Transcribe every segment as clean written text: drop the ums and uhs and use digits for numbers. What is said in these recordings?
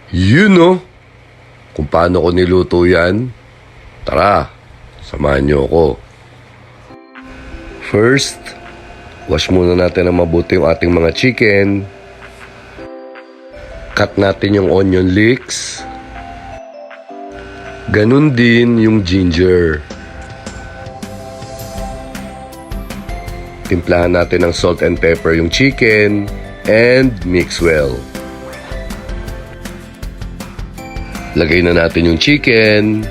You know kung paano ko niluto yan? Tara, samahan niyo ako. First, wash muna natin ng mabuti yung ating mga chicken. Cut natin yung onion leeks. Ganun din yung ginger. Timplahan natin ng salt and pepper yung chicken and mix well. Lagay na natin yung chicken.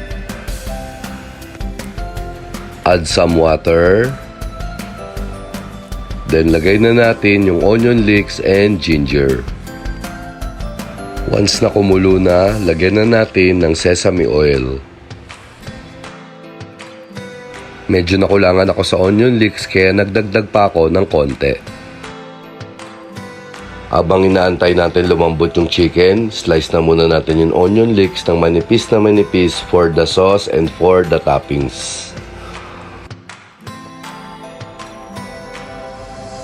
Add some water. Then lagay na natin yung onion leeks and ginger. Once na kumulo na, lagyan na natin ng sesame oil. Medyo nakulangan ako sa onion leeks kaya nagdagdag pa ako ng konti. Habang inaantay natin lumambot yung chicken, slice na muna natin yung onion leeks ng manipis na manipis for the sauce and for the toppings.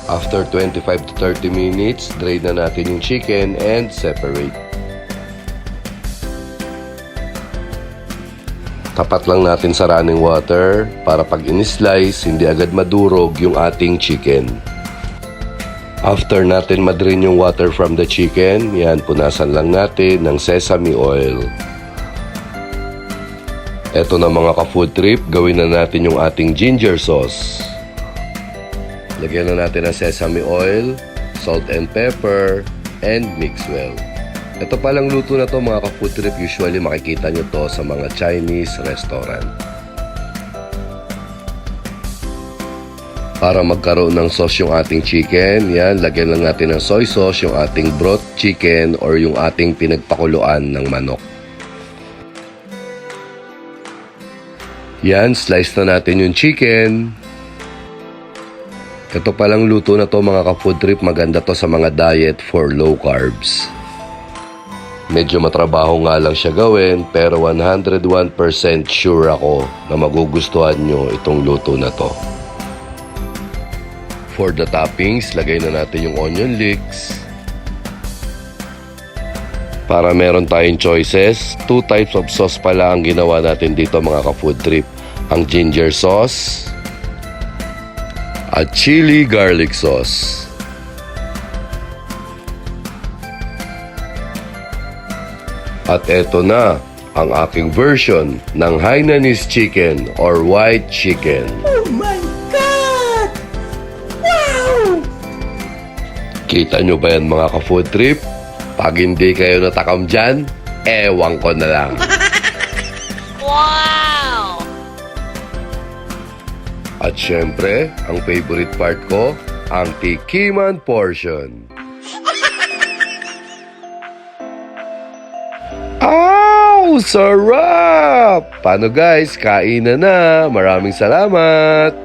After 25 to 30 minutes, drain na natin yung chicken and separate. Tapat lang natin sa running water para pag in-slice, hindi agad madurog yung ating chicken. After natin madrain yung water from the chicken, yan, punasan lang natin ng sesame oil. Eto na mga ka-food trip, gawin na natin yung ating ginger sauce. Lagyan na natin ng sesame oil, salt and pepper, and mix well. Ito palang luto na to mga ka-food trip, usually makikita nyo to sa mga Chinese restaurant. Para magkaroon ng sauce yung ating chicken, yan, lagyan lang natin ng soy sauce yung ating broth chicken or yung ating pinagpakuluan ng manok. Yan, slice na natin yung chicken. Ito palang luto na to mga ka-food trip, maganda to sa mga diet for low carbs. Medyo matrabaho nga lang siya gawin, pero 101% sure ako na magugustuhan nyo itong luto na to. For the toppings, lagay na natin yung onion leeks. Para meron tayong choices, 2 types of sauce pala ang ginawa natin dito mga ka-food trip. Ang ginger sauce at chili garlic sauce. At eto na ang aking version ng Hainanese chicken or white chicken. Oh my God! Wow! Kita nyo ba yan mga ka-food trip? Pag hindi kayo natakam dyan, ewan ko na lang. Wow! At syempre, ang favorite part ko, ang tikiman portion. Sarap! Paano guys? Kain na na. Maraming salamat!